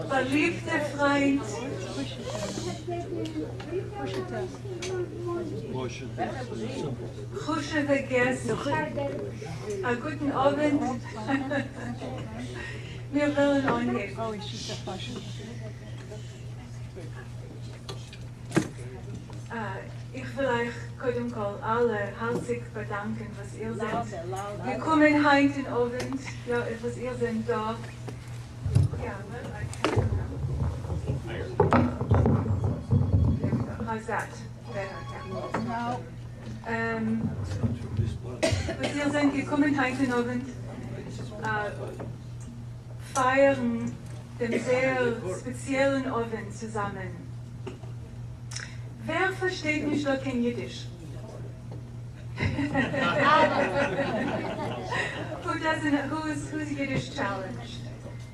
verliebte Freund, Chushewe Gäste, guten Abend. Wir wollen angehen. Ich will euch kodem kol alle herzlich bedanken, was ihr seid. Wir kommen heute Abend, ja, was ihr seid da. Ja, how's that? Better, yeah. Was ihr seid gekommen heute Abend, feiern den sehr speziellen Abend zusammen. Wer versteht nicht noch kein Jiddisch? Who's Yiddish challenged?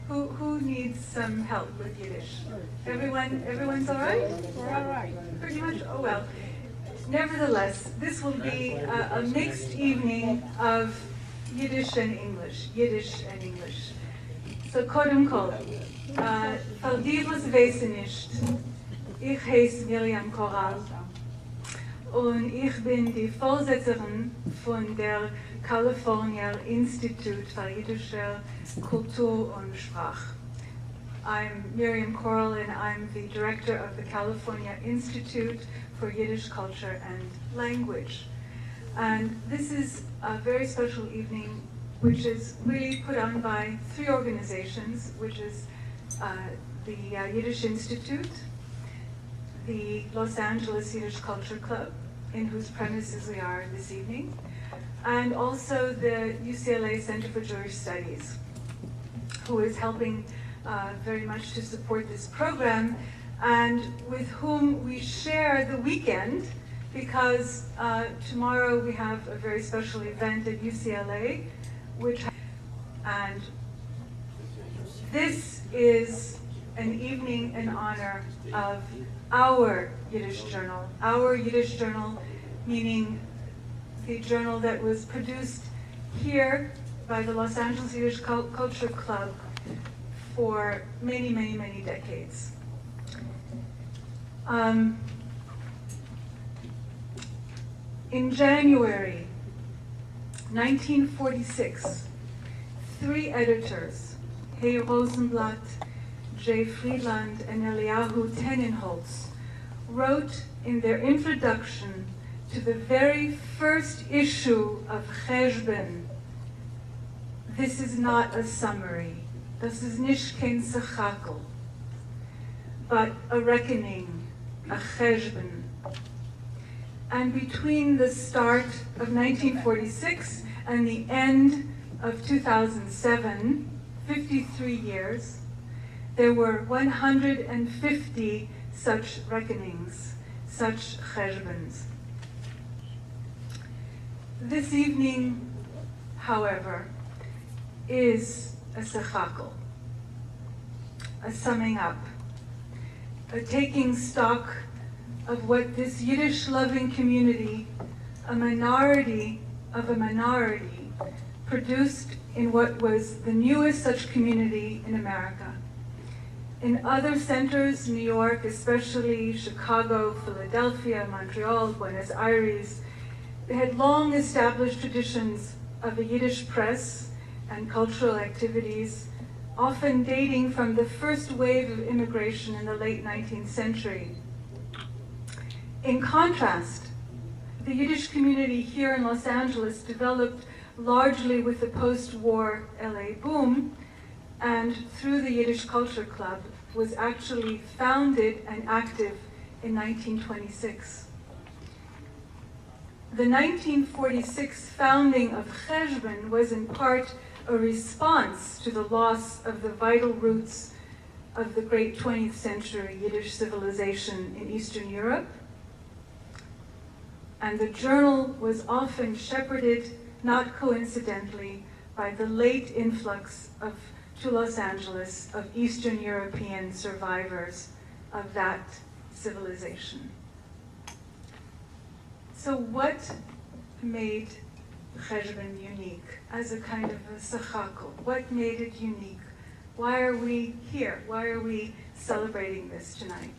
Who needs some help with Yiddish? Everyone's all right? We're all right. Pretty much. Oh well. Nevertheless, this will be a mixed evening of Yiddish and English. So kodem kol, für die was wissen nicht, ich heiße Miriam Corral und ich bin die Vorsitzende von der California Institute für Jiddische Kultur und Sprache. I'm Miriam Corral and I'm the director of the California Institute for Yiddish Culture and Language. And this is a very special evening which is really put on by three organizations, which is the Yiddish Institute, the Los Angeles Yiddish Culture Club, in whose premises we are this evening, and also the UCLA Center for Jewish Studies, who is helping very much to support this program, and with whom we share the weekend, because tomorrow we have a very special event at UCLA, and this is an evening in honor of our Yiddish journal, meaning the journal that was produced here by the Los Angeles Yiddish Culture Club for many, many, many decades. In January 1946, three editors, Hay Rosenblatt, Jay Friedland, and Eliyahu Tenenholz, wrote in their introduction to the very first issue of Cheshbon, this is not a summary, das ist nicht kein Sechakel, but a reckoning, a Cheshbon. And between the start of 1946 and the end of 2007, 53 years, there were 150 such reckonings, such cheshbons. This evening, however, is a sechakel, a summing up, a taking stock of what this Yiddish-loving community, a minority of a minority, produced in what was the newest such community in America. In other centers, New York, especially Chicago, Philadelphia, Montreal, Buenos Aires, they had long established traditions of a Yiddish press and cultural activities, often dating from the first wave of immigration in the late 19th century. In contrast, the Yiddish community here in Los Angeles developed largely with the post-war LA boom, and through the Yiddish Culture Club, was actually founded and active in 1926. The 1946 founding of Cheshbon was in part a response to the loss of the vital roots of the great 20th century Yiddish civilization in Eastern Europe. And the journal was often shepherded, not coincidentally, by the late influx to Los Angeles of Eastern European survivors of that civilization. So what made Cheshbon unique as a kind of a sechakel? What made it unique Why are we here? Why are we celebrating this tonight?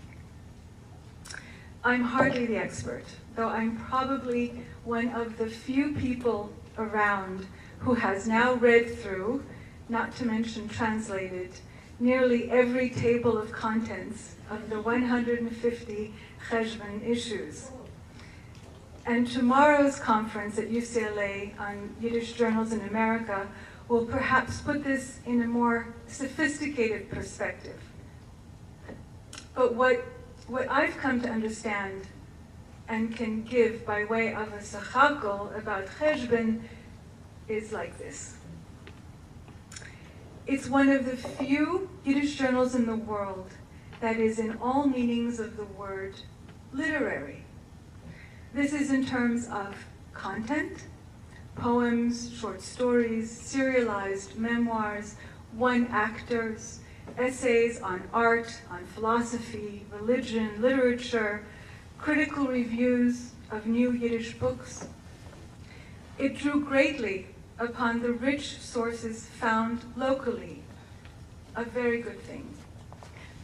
I'm hardly the expert, though I'm probably one of the few people around who has now read through, not to mention translated, nearly every table of contents of the 150 Cheshbon issues. And tomorrow's conference at UCLA on Yiddish Journals in America will perhaps put this in a more sophisticated perspective. But what I've come to understand and can give by way of a sachakol about Cheshbon is like this. It's one of the few Yiddish journals in the world that is, in all meanings of the word, literary. This is in terms of content, poems, short stories, serialized memoirs, one-actors, essays on art, on philosophy, religion, literature, critical reviews of new Yiddish books. It drew greatly upon the rich sources found locally, a very good thing.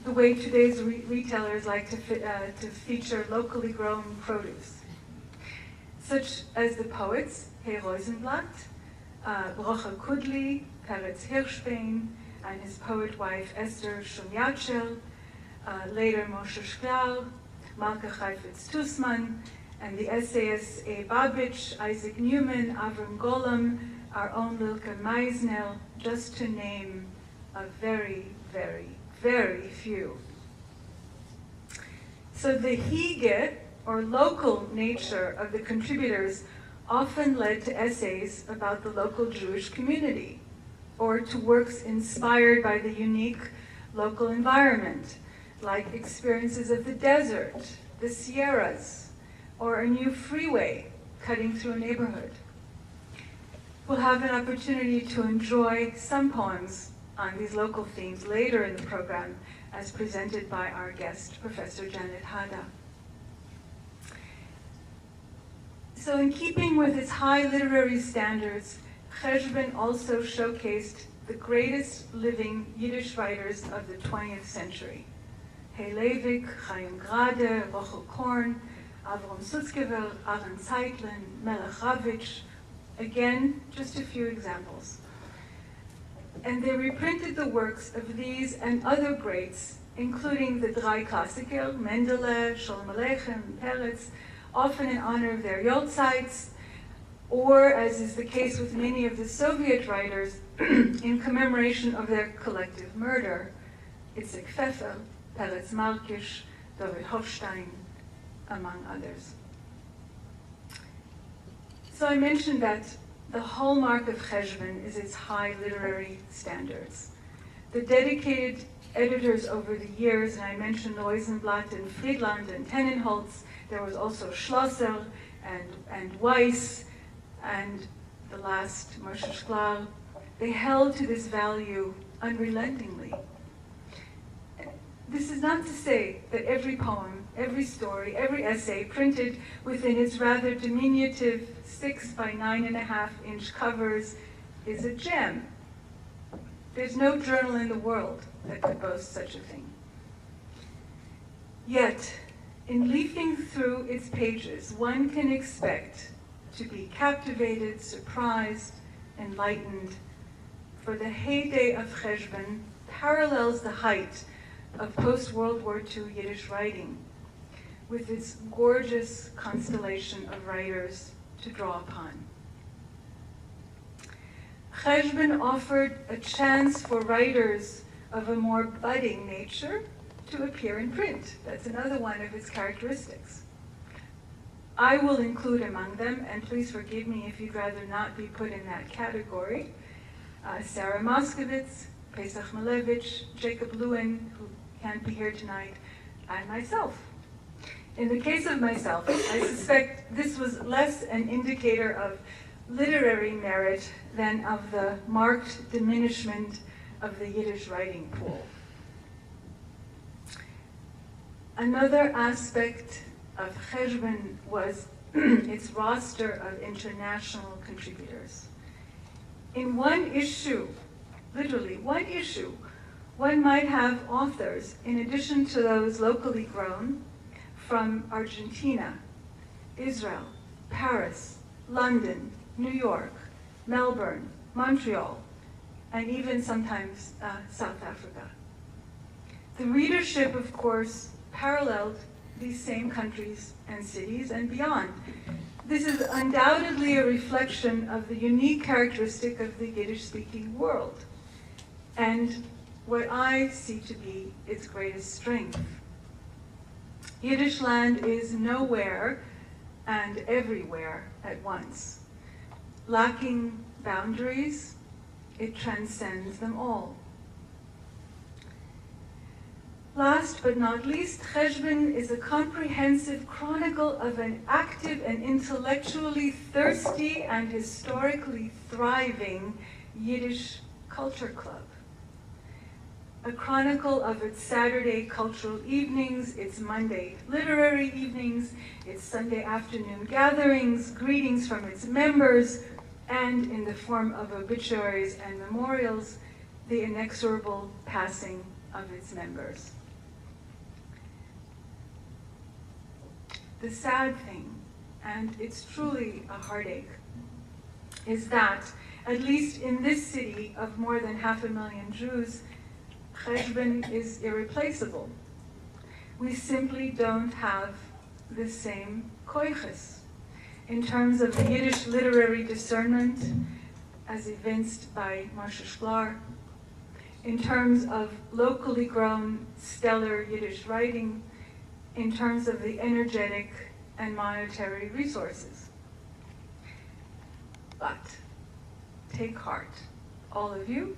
The way today's retailers like to feature locally grown produce, such as the poets Hey Rosenblatt, Brocha Kudli, Peretz Hirschbein, and his poet wife Esther Shumyachel, later Moshe Shklar, Malka Chaifetz Tussman, and the essayists A. Babich, Isaac Newman, Avram Golem, our own Lilke Meisner, just to name a very, very, very few. So the hige, or local nature of the contributors, often led to essays about the local Jewish community, or to works inspired by the unique local environment, like experiences of the desert, the Sierras, or a new freeway cutting through a neighborhood. We'll have an opportunity to enjoy some poems on these local themes later in the program, as presented by our guest, Professor Janet Hada. So in keeping with its high literary standards, Cheshbon also showcased the greatest living Yiddish writers of the 20th century. Hey Leivik, Chaim Grade, Rochel Korn, Avram Sutzkever, Aaron Zeitlin, Melech Ravitch, again, just a few examples. And they reprinted the works of these and other greats, including the Drei Klassiker, Mendele, Sholem Aleichem, Peretz, often in honor of their Yortzeits, or, as is the case with many of the Soviet writers, in commemoration of their collective murder, Itzik Pfeffer, Peretz Markish, David Hofstein, among others. So I mentioned that the hallmark of Cheshbon is its high literary standards. The dedicated editors over the years, and I mentioned Rosenblatt and Friedland and Tenenholz, there was also Schlosser and Weiss, and the last, Moshe Shklar, they held to this value unrelentingly. This is not to say that every poem, every story, every essay printed within its rather diminutive 6 by 9.5 inch covers is a gem. There's no journal in the world that could boast such a thing. Yet, in leafing through its pages, one can expect to be captivated, surprised, enlightened, for the heyday of Cheshbon parallels the height of post-World War II Yiddish writing, with its gorgeous constellation of writers to draw upon. Cheshbon offered a chance for writers of a more budding nature to appear in print. That's another one of its characteristics. I will include among them, and please forgive me if you'd rather not be put in that category, Sarah Moskowitz, Pesach Malevich, Jacob Lewin, who can't be here tonight, and myself. In the case of myself, I suspect this was less an indicator of literary merit than of the marked diminishment of the Yiddish writing pool. Another aspect of Cheshbon was its roster of international contributors. In one issue, literally one issue, one might have authors, in addition to those locally grown, from Argentina, Israel, Paris, London, New York, Melbourne, Montreal, and even sometimes South Africa. The readership, of course, paralleled these same countries and cities and beyond. This is undoubtedly a reflection of the unique characteristic of the Yiddish-speaking world, and what I see to be its greatest strength. Yiddish land is nowhere and everywhere at once. Lacking boundaries, it transcends them all. Last but not least, Cheshbon is a comprehensive chronicle of an active and intellectually thirsty and historically thriving Yiddish culture club. A chronicle of its Saturday cultural evenings, its Monday literary evenings, its Sunday afternoon gatherings, greetings from its members, and in the form of obituaries and memorials, the inexorable passing of its members. The sad thing, and it's truly a heartache, is that, at least in this city of more than 500,000 Jews, Cheshbon is irreplaceable. We simply don't have the same koiches in terms of the Yiddish literary discernment as evinced by Moshe Shklar, in terms of locally grown stellar Yiddish writing, in terms of the energetic and monetary resources. But take heart, all of you,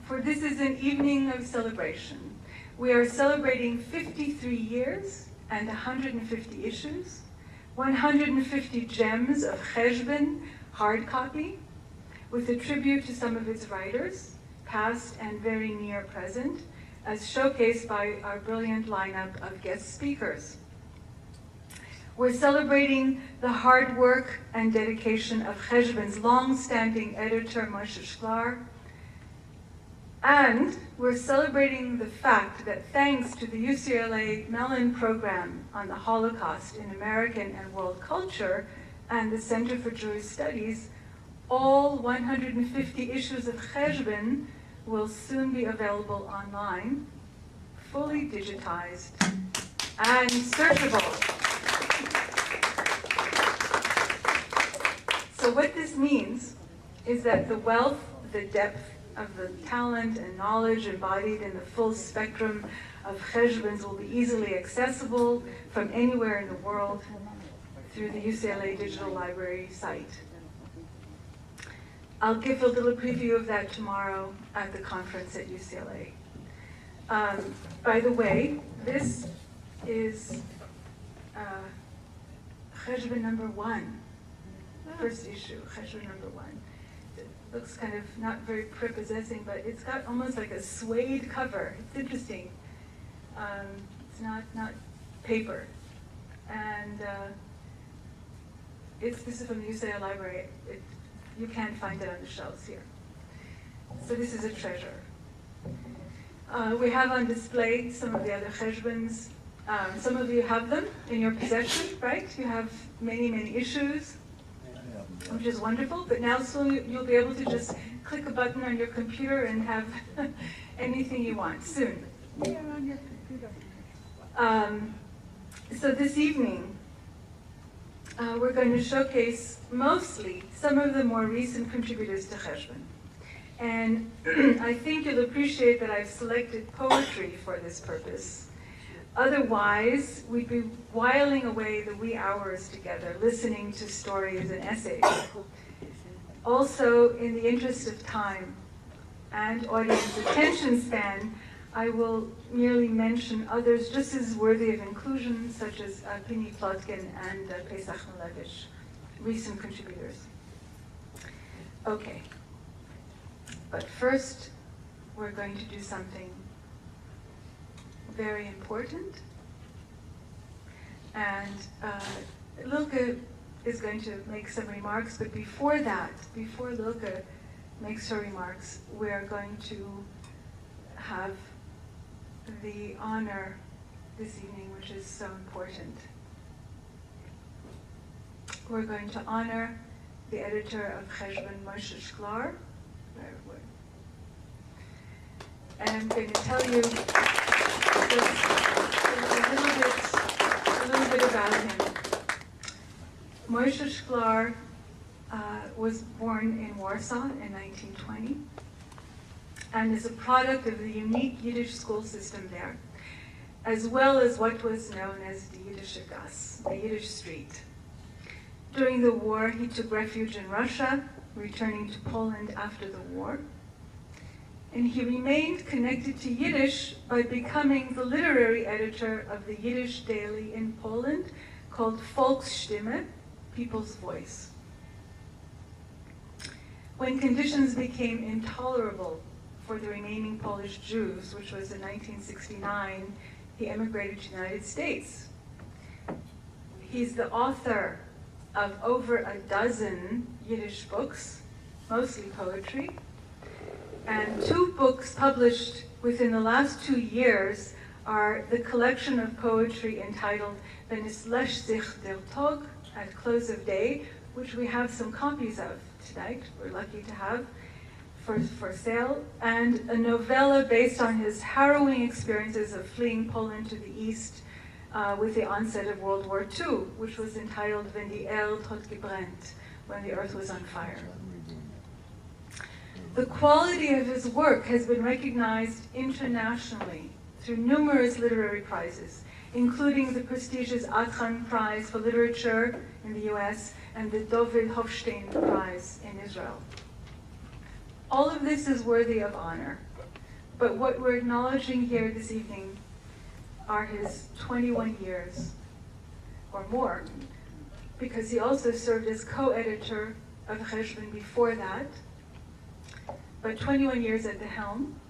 for this is an evening of celebration. We are celebrating 53 years and 150 issues, 150 gems of Cheshbon hard copy, with a tribute to some of its writers, past and very near present, as showcased by our brilliant lineup of guest speakers. We're celebrating the hard work and dedication of Cheshbon's long-standing editor, Moshe Shklar, and we're celebrating the fact that thanks to the UCLA Mellon program on the Holocaust in American and World Culture and the Center for Jewish Studies, all 150 issues of Cheshbon will soon be available online, fully digitized and searchable. So what this means is that the wealth, the depth of the talent and knowledge embodied in the full spectrum of Cheshbons will be easily accessible from anywhere in the world through the UCLA Digital Library site. I'll give a little preview of that tomorrow at the conference at UCLA. By the way, this is Cheshbon number 1, first issue, Cheshbon number 1. It looks kind of not very prepossessing, but it's got almost like a suede cover. It's interesting. It's not paper. And this is from the UCLA Library. You can't find it on the shelves here. So this is a treasure. We have on display some of the other Cheshbons. Some of you have them in your possession, right? You have many, many issues, which is wonderful. But now soon you'll be able to just click a button on your computer and have anything you want soon. On your computer. So this evening, we're going to showcase mostly some of the more recent contributors to Cheshbon. And I think you'll appreciate that I've selected poetry for this purpose. Otherwise, we'd be whiling away the wee hours together, listening to stories and essays. Also, in the interest of time and audience attention span, I will merely mention others just as worthy of inclusion, such as Pini Plotkin and Pesach Malevich, recent contributors. Okay, but first we're going to do something very important. And Lilke is going to make some remarks, but before that, before Lilke makes her remarks, we're going to have the honor this evening, which is so important. We're going to honor the editor of Cheshbon, Moshe Shklar. And I'm going to tell you just a little bit about him. Moshe Shklar was born in Warsaw in 1920 and is a product of the unique Yiddish school system there, as well as what was known as the Yiddish Gas, the Yiddish street. During the war, he took refuge in Russia, returning to Poland after the war. And he remained connected to Yiddish by becoming the literary editor of the Yiddish daily in Poland called Volksstimme, People's Voice. When conditions became intolerable for the remaining Polish Jews, which was in 1969, he emigrated to the United States. He's the author of over a dozen Yiddish books, mostly poetry, and 2 books published within the last 2 years are the collection of poetry entitled Wenn es löscht sich der Tag, at close of day, which we have some copies of tonight, we're lucky to have, for sale, and a novella based on his harrowing experiences of fleeing Poland to the east with the onset of World War II, which was entitled Wenn die Erde hat gebrannt, when the earth was on fire. The quality of his work has been recognized internationally through numerous literary prizes, including the prestigious Adran Prize for Literature in the US and the David Hofstein Prize in Israel. All of this is worthy of honor, but what we're acknowledging here this evening are his 21 years or more, because he also served as co-editor of Cheshbon before that, but 21 years at the helm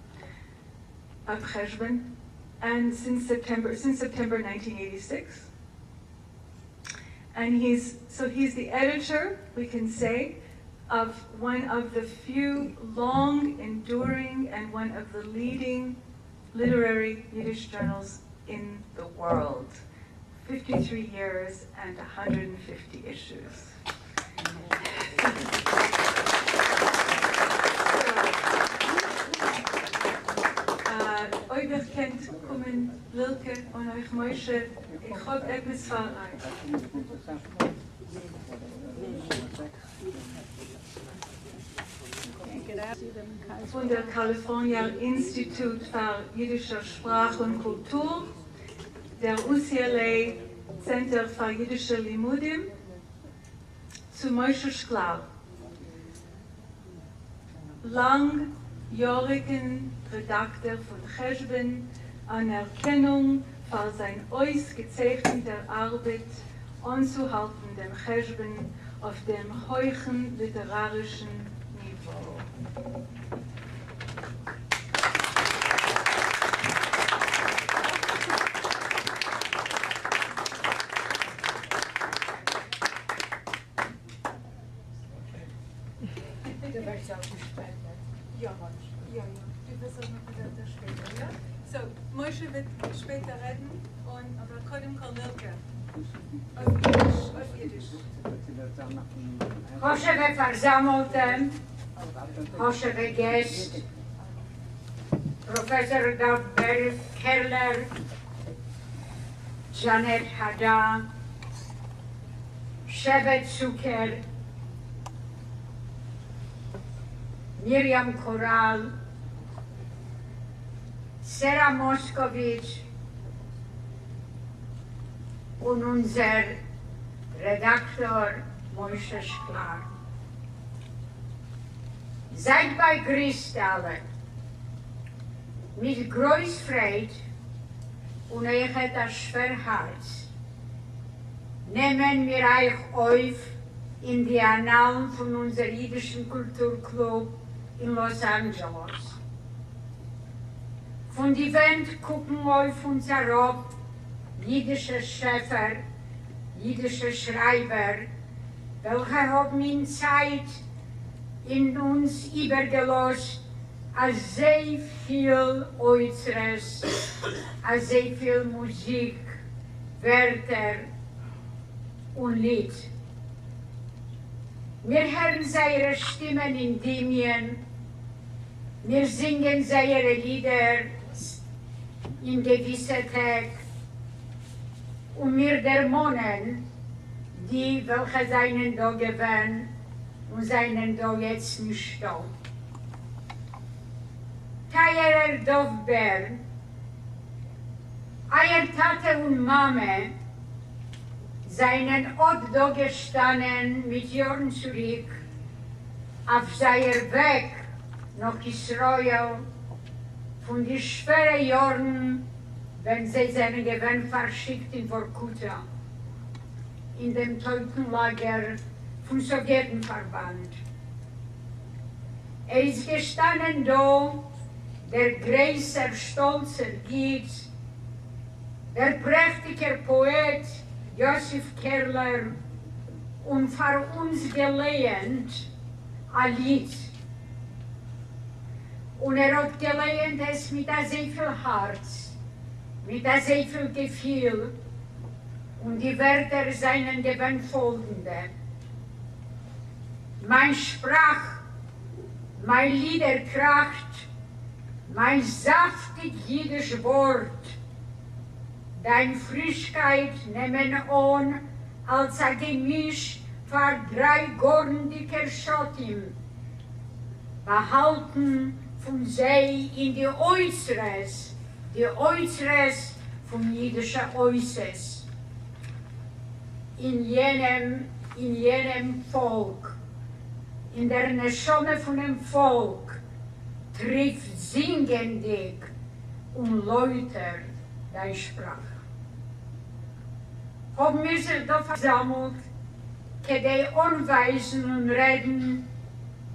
of Cheshbon, and since September 1986. And he's the editor, we can say, of one of the few long enduring and one of the leading literary Yiddish journals in the world. 53 years and 150 issues. Euch kennt kommen Lilke und euch Moshe, ich hab etwas für euch. Von der California Institute für Jiddische Sprache und Kultur, der UCLA Center für Jiddische Limudim, zu Moshe Shklar. Langjährigen Redakteur von Cheshbon, Anerkennung für sein ausgezeichnete Arbeit anzuhalten dem Cheshbon auf dem hohen literarischen Niveau. So, Moshe wird später reden, aber Kodem Kol Lilke. Auf Jiddisch. Hosheve Versammeltem, Hosheve Guest, Professor Gabriel Keller, Janet Hadar, Shevet Zucker, Miriam Koral, Sarah Moskowitz und unser Redaktor Moshe Shklar. Seid bei Christ alle, mit groß Freude und euch das schwer Herz. Nehmen wir euch auf in die Annalen von unserem jüdischen Kulturclub in Los Angeles. Von die Wand gucken auf uns herab jüdische Schäfer, jüdische Schreiber, welche haben in Zeit in uns übergelost als sehr viel Äußeres, als sehr viel Musik, Wörter und Lied. Wir hören seine Stimmen in Dimien, wir singen seine Lieder in gewisser Tag und wir dämonen, die, welche seinen da gewöhnen und seinen da jetzt nicht da. Teierer Dorfbär, eier Tate und Mame, seinen Ort da gestanden mit Jahren zurück, auf seiner Weg nach Israel, von den schweren Jahren, wenn sie seine Gewinn verschickt in Vorkuta, in dem Totenlager vom Sowjetenverband. Ist gestanden da, der große, stolze Gied, der prächtige Poet Josef Kerler und für uns gelehnt ein Lied. Und hat gelehnt es mit sehr viel Herz, mit sehr viel Gefühl und die Wörter seien gewinn folgende. Mein Sprach, mein Liederkraft, mein saftig jüdisch Wort, dein Frischkeit nehmen on als ein Gemisch für 3 gorndiger Schottim, behalten von sie in die Äußeres vom jüdischen Äußeres. In jenem Volk, in der Neshome von dem Volk, trifft singendig und läuter dein Sprach. Haben wir sich da versammelt, kedei anweisen und reden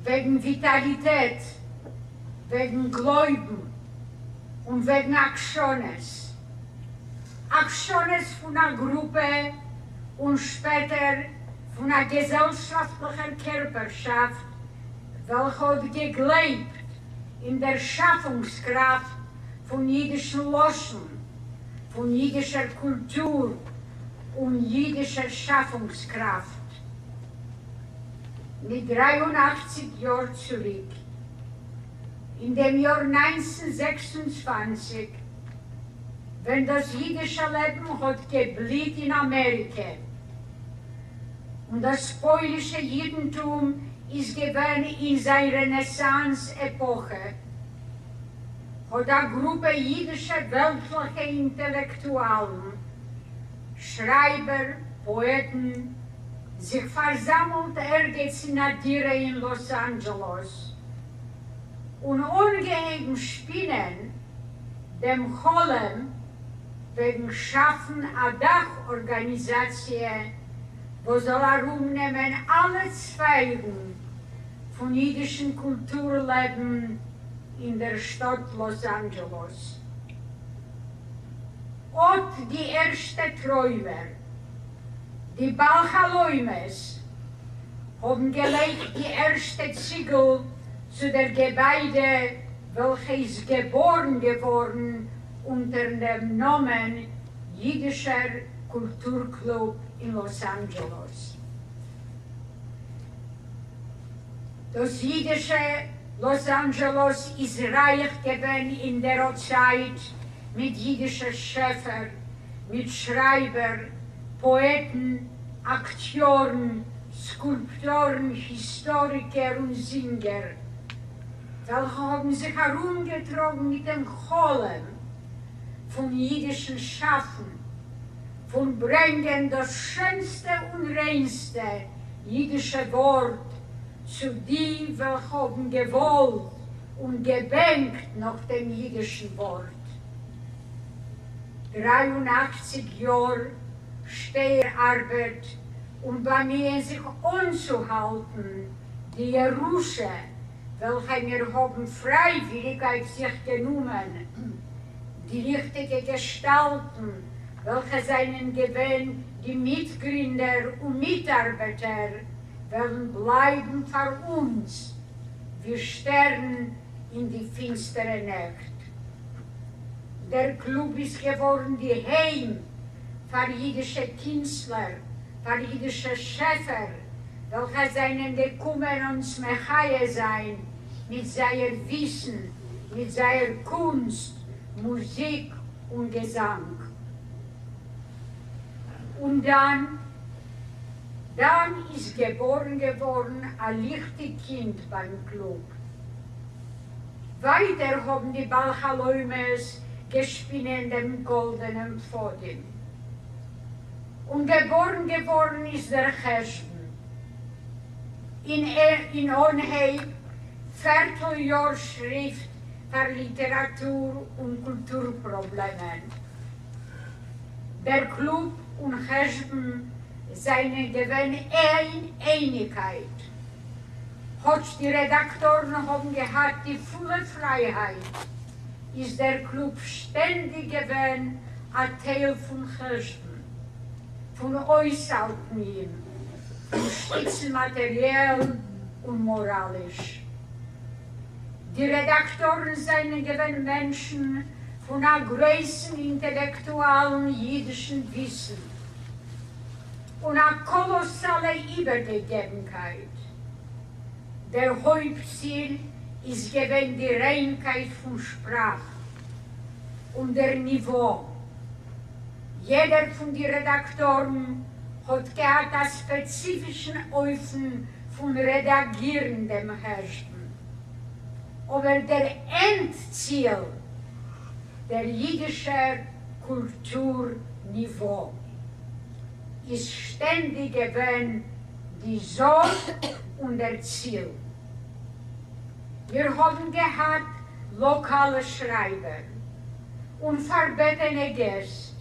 wegen Vitalität, wegen Glauben und wegen Aktiones. Aktiones von einer Gruppe und später von einer gesellschaftlichen Körperschaft, welche hat geglebt in der Schaffungskraft von jüdischen Loschen, von jüdischer Kultur und jüdischer Schaffungskraft. Mit 83 Jahren zurück, in dem Jahr 1926, wenn das jüdische Leben hat geblüht in Amerika und das polische Judentum ist gewesen in seiner Renaissance-Epoche, hat eine Gruppe jüdischer weltlicher Intellektuellen, Schreiber, Poeten, sich versammelt ergens in Adira in Los Angeles und ungeheben Spinnen dem Cholem wegen Schaffen einer Dachorganisation, wo soll herumnehmen alle Zweigen von jüdischen Kulturleben in der Stadt Los Angeles. Und die ersten Träumer, die Balchaloimes, haben gelegt die erste Ziegel zu der Gebäude, welche ist geboren geworden unter dem Namen Jüdischer Kulturclub in Los Angeles. Das jüdische Los Angeles ist reich gewesen in der Zeit mit jüdischen Schöpfer, mit Schreiber, Poeten, Akteuren, Skulptoren, Historiker und Singer. Welche haben sich herumgetragen mit dem Cholem von jüdischen Schaffen, von bringen das schönste und reinste jüdische Wort zu die, welche haben gewollt und gebänkt nach dem jüdischen Wort. 83 Jahre Steharbeit und bei mir sich anzuhalten, die Jerusche, welche wir haben freiwillig auf sich genommen, die richtige Gestalten, welche seinen gewähnt, die Mitgründer und Mitarbeiter, werden bleiben für uns, wie Sterne in die finstere Nacht. Der Club ist geworden die Heim für jüdische Künstler, für jüdische Schäfer, welche seinen gekommen uns Mechaie sein, mit seiner Wissen, mit seiner Kunst, Musik und Gesang. Und dann ist geboren geworden ein lichtes Kind beim Club. Weiter haben die Balchaläumes gespielt in dem goldenen Pfodin. Und geboren geworden ist der Cheshben. In Onheib, Vierteljahr Schrift für Literatur- und Kulturprobleme. Der Club und Cheshben seine gewähne Einigkeit. Hotsch die Redaktoren haben gehabt die volle Freiheit, ist der Club ständig gewesen ein Teil von Cheshben, von äußerten ihm, von Stützen materiell und moralisch. Die Redaktoren seien gewesen Menschen von einer größten intellektuellen jüdischen Wissen und einer kolossalen Übergegebenheit. Der Hauptziel ist gewesen die Reinkeit von Sprache und der Niveau. Jeder von den Redaktoren hat gehabt einen spezifischen Öfen von redigierendem Herrschen. Aber der Endziel der jüdischen Kulturniveau ist ständig gewesen die Sohn und der Ziel. Wir haben gehabt lokale Schreiber und verbetene Gäste,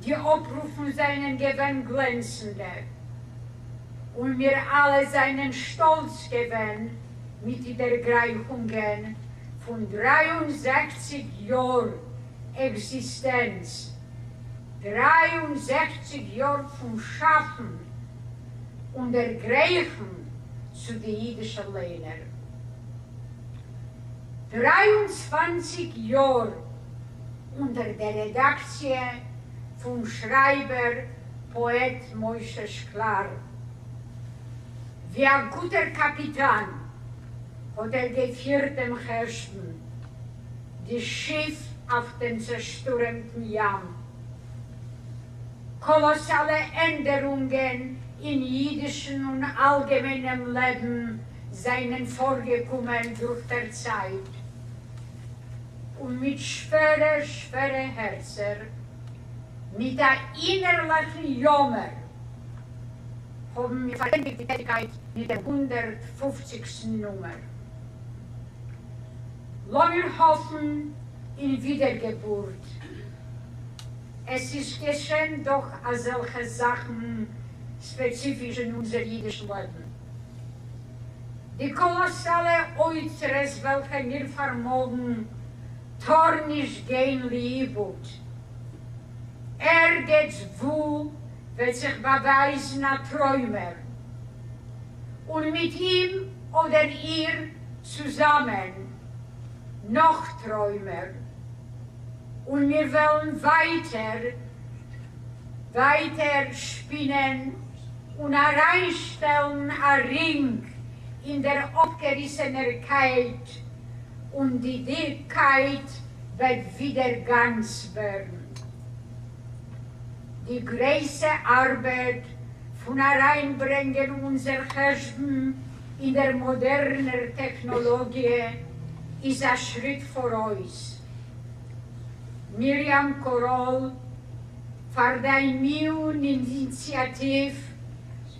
die Abrufen seinen gewesen glänzende und wir alle seinen Stolz gewesen mit den Ergreifungen von 63 Jahren Existenz, 63 Jahre vom Schaffen und Ergreifen zu den jüdischen Lehnern. 23 Jahre unter der Redaktion vom Schreiber, Poet Moshe Shklar. Wie ein guter Kapitän hat geführt im Cheshben, das Schiff auf dem zerstörenden Jam. Kolossale Änderungen in jüdischen und allgemeinem Leben seien vorgekommen durch der Zeit. Und mit schweren Herzen, mit der innerlichen Jammer, haben wir verwendet die Tätigkeit mit der 150. Nummer. Lassen wir hoffen in Wiedergeburt. Es ist geschehen doch als solche Sachen spezifisch in unser jüdischen Leben. Die kolossale Äußeres, welche wir vermogen, tornisch gehen liebut. Geht's wohl, wird sich beweisen ein Träumer. Und mit ihm oder ihr zusammen noch Träumer. Und wir wollen weiter spinnen und reinstellen ein Ring in der Abgerissenheit und die Dickheit wird wieder ganz werden. Die große Arbeit von Reinbringen unserer Cheshben in der modernen Technologie ist ein Schritt vor uns. Miriam Korol für die neue Initiative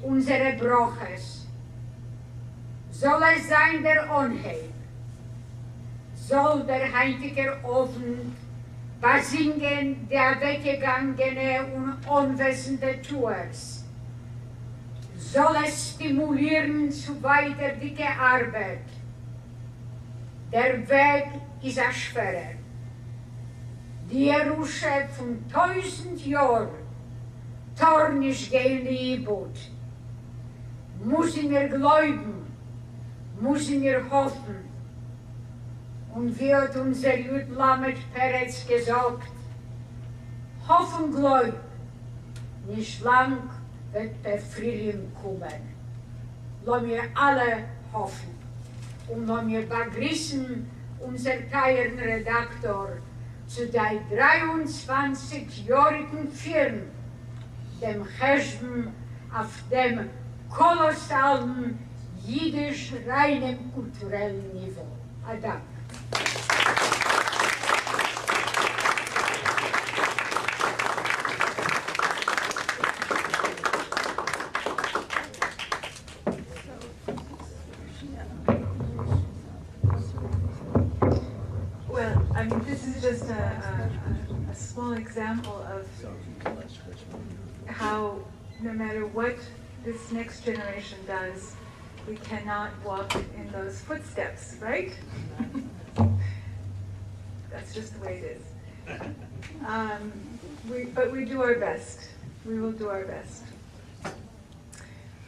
unserer Broches. Soll es sein der Onheib, soll der heutige Ofen besingen der weggegangene und unwissende Tours, soll es stimulieren zu weiterdicker Arbeit. Der Weg ist ein schwerer. Die Jerusche von 1000 Jahren tornisch gehen liebut. Müssen wir glauben, müssen wir hoffen Und wie hat unser Jud Lamed Peretz gesagt, hoffen gläub, nicht lang wird der Frühling kommen. Lass mir alle hoffen. Und lass mir begrüßen unser teuren Redaktor zu der 23-jährigen Firma, dem Cheshben auf dem kolossalen jiddisch-reinen kulturellen Niveau. Dank. Well, I mean, this is just a small example of how no matter what this next generation does, we cannot walk in those footsteps, right? That's just the way it is. But we do our best. We will do our best.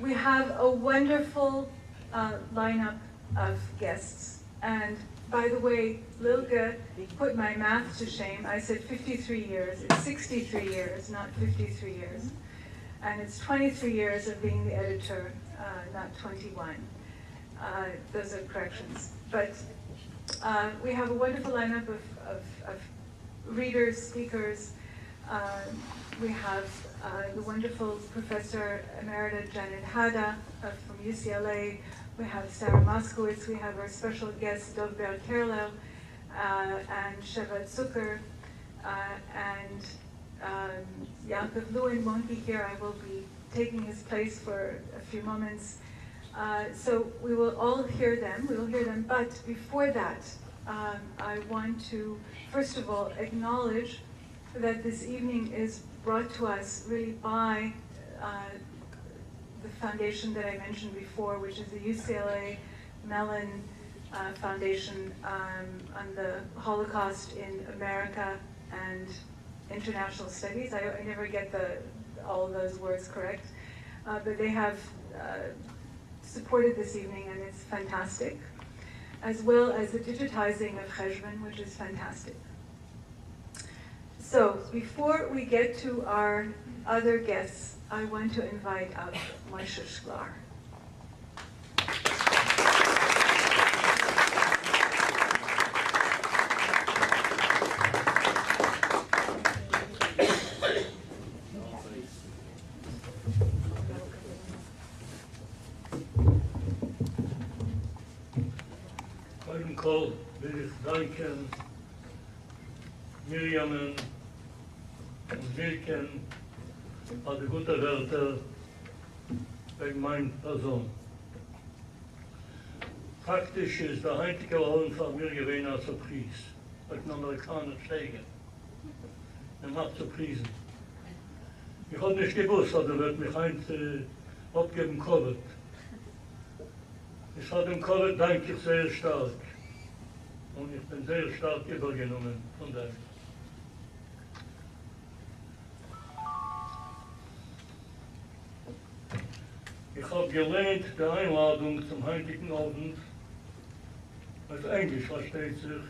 We have a wonderful lineup of guests. And by the way, Lilke put my math to shame. I said 53 years. It's 63 years, not 53 years. And it's 23 years of being the editor, not 21. Those are corrections. But we have a wonderful lineup of readers, speakers. We have the wonderful Professor Emerita Janet Hada from UCLA. We have Sarah Moskowitz. We have our special guest, Dov Kerler, and Sheva Zucker, and Yaakov Lewin won't be here. I will be taking his place for a few moments. So we will all hear them. We will hear them. But before that, I want to, first of all, acknowledge that this evening is brought to us really by the foundation that I mentioned before, which is the UCLA Mellon Foundation on the Holocaust in America and International Studies. I never get all of those words correct, but they have supported this evening, and it's fantastic, as well as the digitizing of Cheshbon, which is fantastic. So before we get to our other guests, I want to invite up Moshe Shklar. Koidem kol will ich danken Miriamen und Wilken an die gute Wörter wegen meiner Person. Faktisch ist der heutige Abend von mir gewesen als Surprise, weil ich einen Amerikaner pflege. Macht Surprisen. Ich habe nicht gewusst, dass wird mich abgeben Covid. Ich habe dem Covid danke ich sehr stark. Und ich bin sehr stark übergenommen von dem. Ich habe gelernt, die Einladung zum heutigen Abend auf Englisch versteht sich.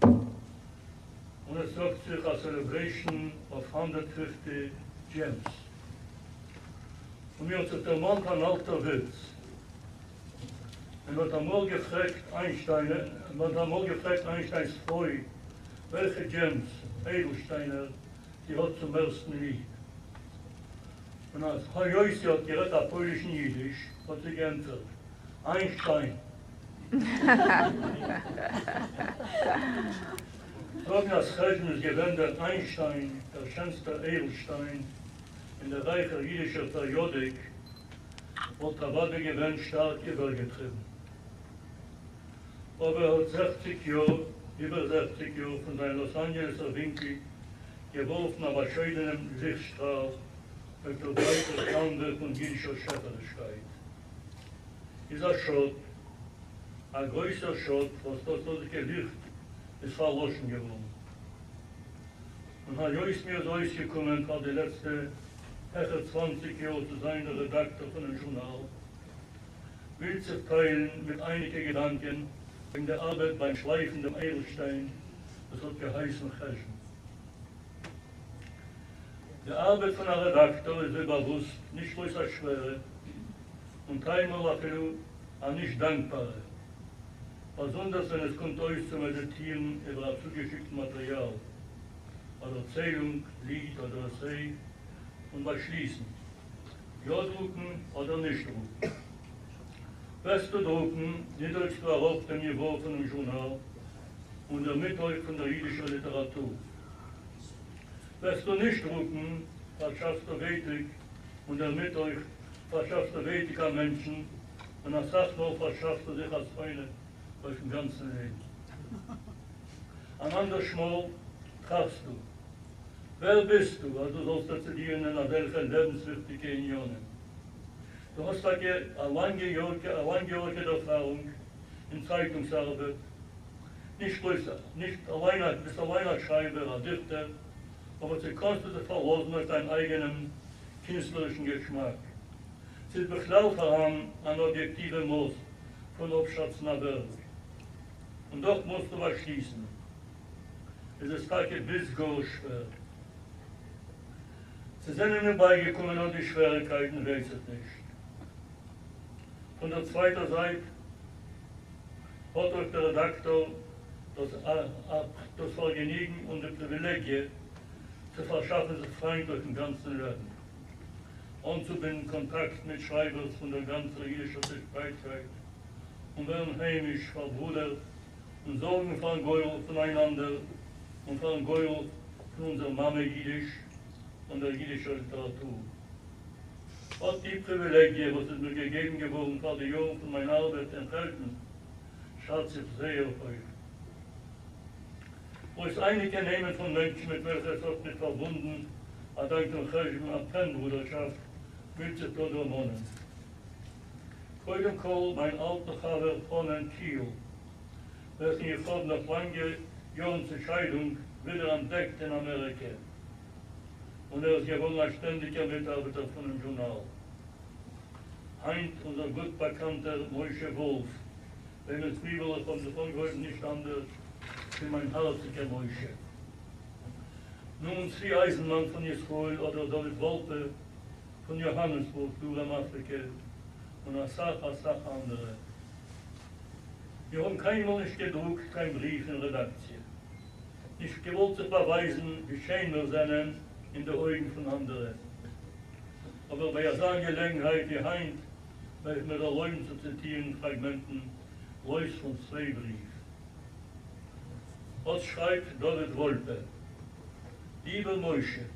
Und es sagt sich a celebration of 150 gems. Und mir hat sich der Mann ein alter Witz. Und hat einmal gefragt Einsteins Frau, welche Gems, Edelsteine, die hat zum ersten Lied. Und als Joyce hat gerät auf polnischen Jiddisch, hat sie geantwortet, Einstein. Sagen als Cheshbon ist gewendet Einstein, der schönste Edelstein in der reichen jiddischen Periodik, wird der Wadde gewinnt stark übergetrieben. Aber er hat 60 Jahre, über 60 Jahre von seinem Los Angeleser Winkel geworfen, aber schönem Lichtstrahl auf der breiten Traumwelt und jiddischer Schöpferlichkeit. Dieser Schott, ein größer Schott, was das solche Licht ist verloschen geworden. Und hat Joyce mir so ausgekommen, war die letzte 20 Jahre zu sein, der Redakteur von dem Journal, will sich teilen mit einigen Gedanken wegen der Arbeit beim Schleifen dem Edelstein, das hat geheißen Cheshm. Die Arbeit von einem Redakteur ist überbewusst nicht bloß eine schwere und einmal auch nicht dankbare. Besonders wenn es kommt euch zu meditieren über ein zugeschicktes Material, oder Erzählung, Lied oder Essay und bei Schließen. Ja drucken oder nicht drucken. Beste drucken, niedrigst auf dem Niveau von dem Journal und der Mittelpunkt von der jüdischen Literatur. Beste nicht drucken, verschaffst du Wethig und der Mittelpunkt verschaffst du Wethig an Menschen und als Sachmal verschaffst du dich als Freunde durch den ganzen Leben. An anderer Schmal trachst du. Wer bist du, als du sollst erzählen in welcher lebenswichtige Unionen? Du hast eine langjährige Erfahrung in Zeitungsarbeit, nicht alleine, bist alleine Schreiber, ein Dichter, aber sie kannst du dich verlassen auf deinen eigenen künstlerischen Geschmack. Sie beklaut haben an objektive Maß von abschätzender Welt. Und doch musst du was schließen. Es ist keine bis gar schwer. Sie sind ihnen beigekommen und die Schwierigkeiten weiß es nicht. Von der zweiten Seite hat euch der Redakteur das Vergnügen und die Privilegie zu verschaffen, sich frei durch den ganzen Leben. Und zu binden Kontakt mit Schreibern von der ganzen jüdischen Sichtbarkeit und werden heimisch verbrüdert und sorgen für ein Geul voneinander und für ein Geul von unserer Mama Jiddisch und der jüdischen Literatur. Hat die Privilegie, was es mir gegeben geworden, vor die Jahre von meiner Arbeit enthalten, schätze ich sehr auf euch. Wo es einige nehmen von Menschen, mit welcher es auch nicht verbunden, hat ein Cheshm, eine Pennbruderschaft, mit sich dort ermonnen. Heute Kohl, mein alter Vater von Kiel, welchen ich vor nach langen Jahren zur Scheidung wieder entdeckt in Amerika. Und ist gewonnen als ständiger Mitarbeiter von dem Journal. Heint unser gut bekannter Moshe Wolf, dem es Bibel von der Fongleuten nicht anders wie mein herziger Moshe. Nun Zvi Eisenmann von Israel oder David Wolpe von Johannesburg, Durham, Afrika und Asach andere. Wir haben keinmal nicht gedruckt, kein Brief in Redaktion. Nicht gewollt zu beweisen, wie schön wir sind in den Augen von anderen. Aber bei der Angelegenheit wie Heint, weil ich mit der Leuten zu zitieren Fragmenten, Leus von zwei Briefen. Was schreibt David Wolpe? Lieber Moshe,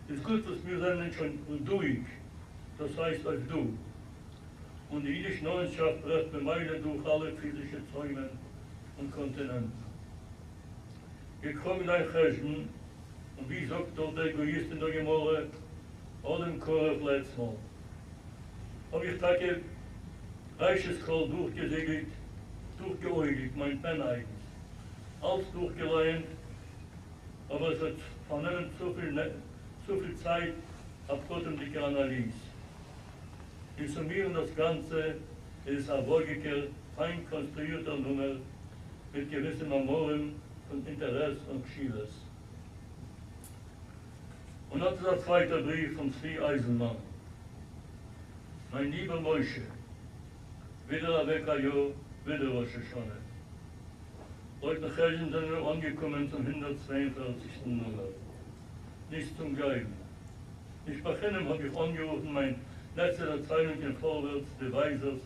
ist gut, dass wir sind schon durch, das heißt als du. Und die jüdische Neundschaft wird bemeidet durch alle physische Zäume und Kontinente. Wir kommen dein Cheshm, und wie sagt dort der Egoist in der Gemorre, Odem Koref letztes Mal. Hab ich Tage reiches Kohl durchgesegelt, durchgeäugelt, mein Pen eigens. Alles durchgeleint, aber es hat von ihnen zu viel Zeit abgetroffen die Analyse. Wir summieren das Ganze, es ist ein wohlgekehrt, fein konstruierter Nummer mit gewissen Amoren und Interesse und Geschiedes. Und das ist der zweite Brief von Zvi Eisenmann. Mein lieber Moshe, wieder Avekayo, wieder Rosh Hashanah. Heute nachher sind wir angekommen zum 142. Nummer. Nicht zum Geigen. Nicht bei Chenem habe ich angerufen, mein letzter Erzählung in Vorwärts, die Weisers,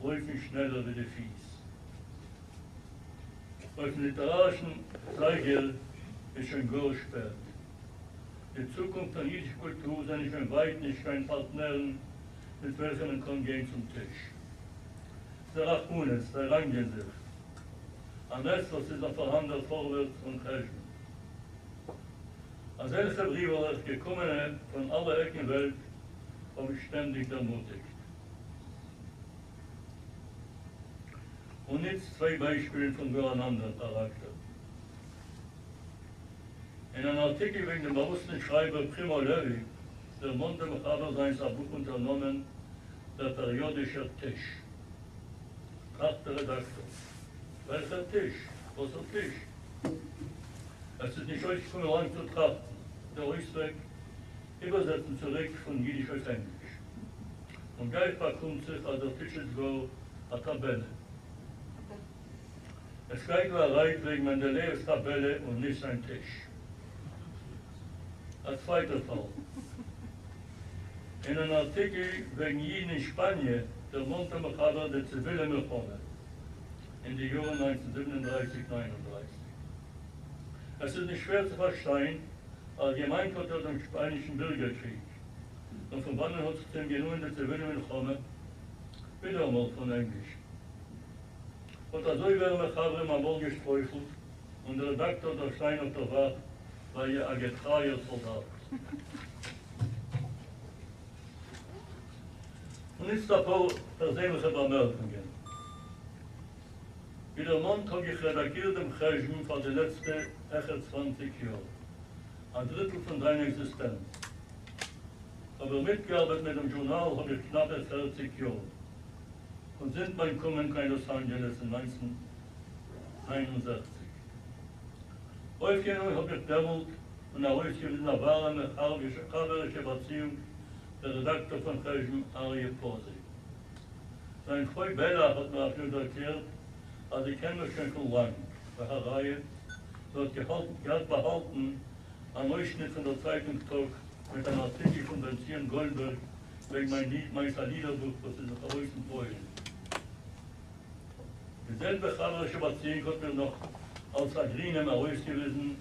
läuft schneller wie die Fies. Auf dem literarischen Zeigel ist schon gar spät. Die Zukunft der jüdischen Kultur sind schon weit nicht kein Partnern, mit welchen man kann gehen zum Tisch. Der Rachunes, der Rangensicht. An das, was ist noch vorhanden, vorwärts und helfen. Als solche Briefe gekommene von aller Ecken Welt habe ich ständig ermutigt. Und jetzt zwei Beispiele von voneinander Charakter. In einem Artikel wegen dem bewussten Schreiber Primo Levi, der Montemechaber sein Buch unternommen, der periodische Tisch. Fragt der Redakteur. Welcher Tisch? Großer Tisch. Es ist nicht euch kommen lang zu trachten. Der Ausweg übersetzen zurück von Jiddisch auf Englisch. Und gleich bekommt sich, als der Tisch ist so, eine Tabelle. Es gleich war leid wegen Mendeleevs Tabelle und nicht sein Tisch. Als zweiter Fall. In einem Artikel wegen Jiden in Spanien, der Montemechaber der Zivile Milchome, in den Jahren 1937, 39. Es ist nicht schwer zu verstehen, allgemein hat er den Spanischen Bürgerkrieg. Und von wann hat sich den Genuen der Zivile Milchome wieder einmal von Englisch. Und also werden Mechaber im Amol gesträufelt und der Redaktor der Stein auf der Wacht war ja ein getreuer Soldat. Und jetzt ein paar persönliche Bemerkungen. Wie der Mond habe ich redagiert im Cheshim für die letzten 20 Jahre. Ein Drittel von seiner Existenz. Aber mitgearbeitet mit dem Journal habe ich knappe 40 Jahre. Und sind beim Kommen nach Los Angeles in 1961. Häufig habe ich damals und ausgewiesen eine wahre mechaberische Beziehung der Redakteur von Cheshim, Aryeh Posey. Sein Freund Bella hat mir auch erklärt, also ich kenne mich schon von lang, bei der Reihe, so hat behalten, einen Ausschnitt von der Zeitungstag mit einem Artikel von Benzin Goldberg wegen meiner Liederbuch, was ist nach der Reusen Freude. Dieselbe mechaberische Beziehung hat mir noch als Agrinem ausgewiesen,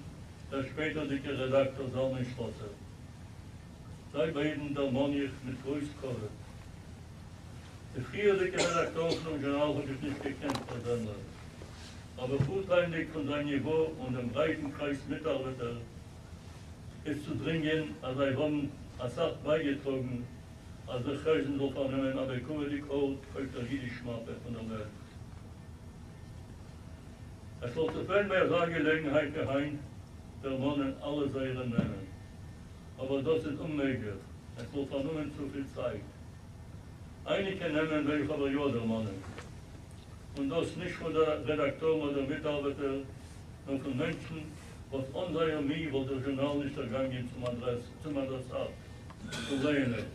der später dicke Redakteur Salman Schlosser. Sei beiden der Monich mit Größkorre. Der frühere dicke Redakteur vom Journal habe ich nicht gekannt, persönlich. Aber vorteilig von seinem Niveau und dem breiten Kreis Mitarbeiter ist zu dringen, als er von Assad beigetragen, als der Cheshim soll vernehmen, aber Kurdik Ort folgt der Jiddisch-Mappe von der Welt. Es sollte viel mehr Gelegenheit geheim, der Mannen alle Seelen nennen. Aber das ist unmöglich. Es wird vernommen zu viel Zeit. Einige nehmen welche aber ja der Mannen. Und das nicht von der Redakteur oder Mitarbeiter, sondern von Menschen, was unser Mie, wo der Journal nicht ergangen zum Adressat, zu sehen ist.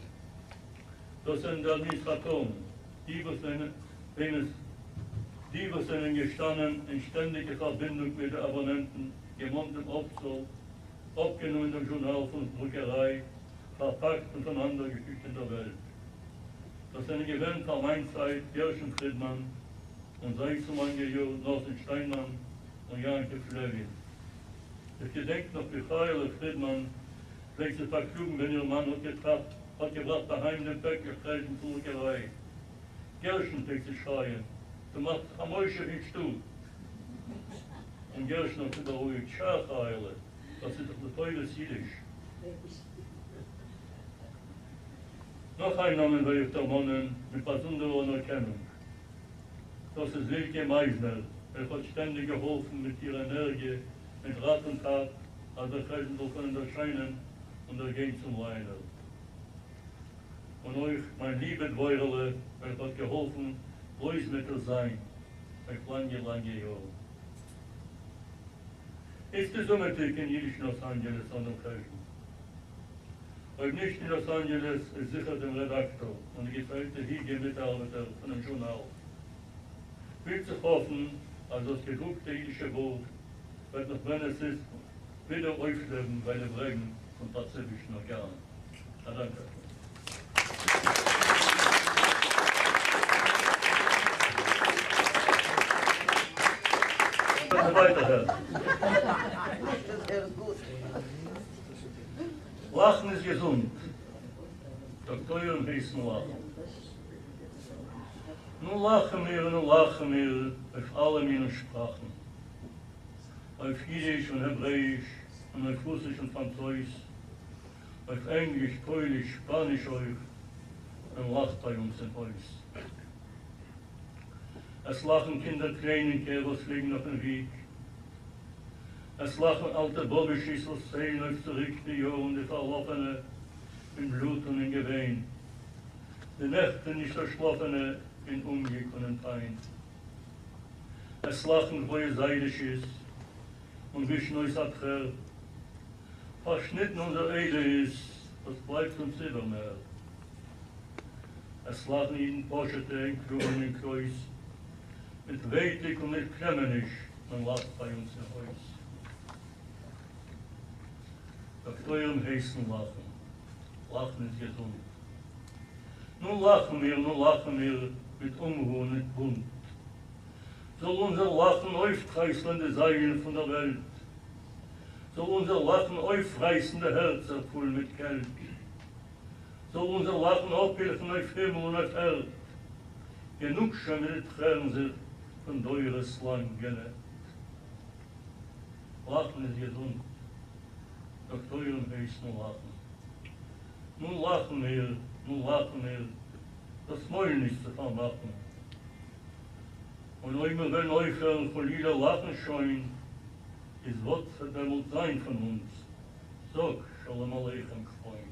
Das sind die Administratoren, die was sind gestanden in ständiger Verbindung mit den Abonnenten, gemahntem Obzoll, abgenommen im Journal von Druckerei, verpackt und von anderen Geschichten der Welt. Das sind gewähnt von meiner Zeit Gershon Friedman und sein zum Angehörigen Norsen Steinmann und Janke Flewin. Ich gedenke noch Michael Friedman, welches verklugen, wenn ihr Mann hat gebracht daheim den Böckgesprächen zur Druckerei. Gershon fängt zu schreien. Du machst am Mäusche wie du. Und Gershon hat wieder ruhig, Schachaile, das ist doch der Teufel Jiddisch. Noch ein Name will ich der Mannen mit besonderer Anerkennung. Das ist Silke Meisner, hat ständig geholfen mit ihrer Energie, mit Rat und Tat, als der Cheshim soll können erscheinen und gehen zum Leiner. Und euch, mein liebes Bäuerle, hat geholfen, Großmittel sein, auf lange Jahre. Ist die Sommertik in Jiddisch Los Angeles an dem Cheshim. Ob nicht in Los Angeles ist sicher der Redakteur und die gefällte Mitarbeiter von dem Journal. Will zu hoffen, als das gedruckte jüdische Wort wird noch, wenn es ist, wieder aufleben bei den Regen und pazifischen Organen. Danke. Weiterhören. Lachen ist gesund. Doktoren heißen lachen. Nun lachen wir auf alle meine Sprachen. Auf Jiddisch und Hebräisch und auf Russisch und Französisch, auf Englisch, Polisch, Spanisch euch und lacht bei uns in Haus. Es lachen Kinder Tränenke, was liegen auf dem Weg. Es lachen alte Bobeschüssel, sehen auf zurück die Jungen, die Verlaufene, in Blut und in Gewehen. Die Nächte nicht verschlafene, in Unglück und in Pein. es lachen, wo ihr seidig ist, und wischen euch abher. Verschnitten unser Eide ist, das bleibt uns immer mehr. Es lachen ihnen Poschete in Krumen in Kreuz, mit Weitig und mit Kremmenisch, man lacht bei uns im Haus. Auf eurem Heißen lachen, lachen ist gesund. Nun lachen wir mit Unruhe und mit Bund. Soll unser Lachen aufreißende sein von der Welt, soll unser Lachen aufreißende Herz erfüllen mit Geld, soll unser Lachen abhelfen auf Himmel und auf Erd, genug schon mit Tränen sich von teures Land genährt. Lachen ist gesund, auf eurem Heißen lachen. Nun lachen wir, das Maul nicht zu vermachen. Und immer wenn aufhören von jeder Lachen scheuen, ist Gott verdämmelt sein von uns. Sag, Shalom Aleichem, Freund.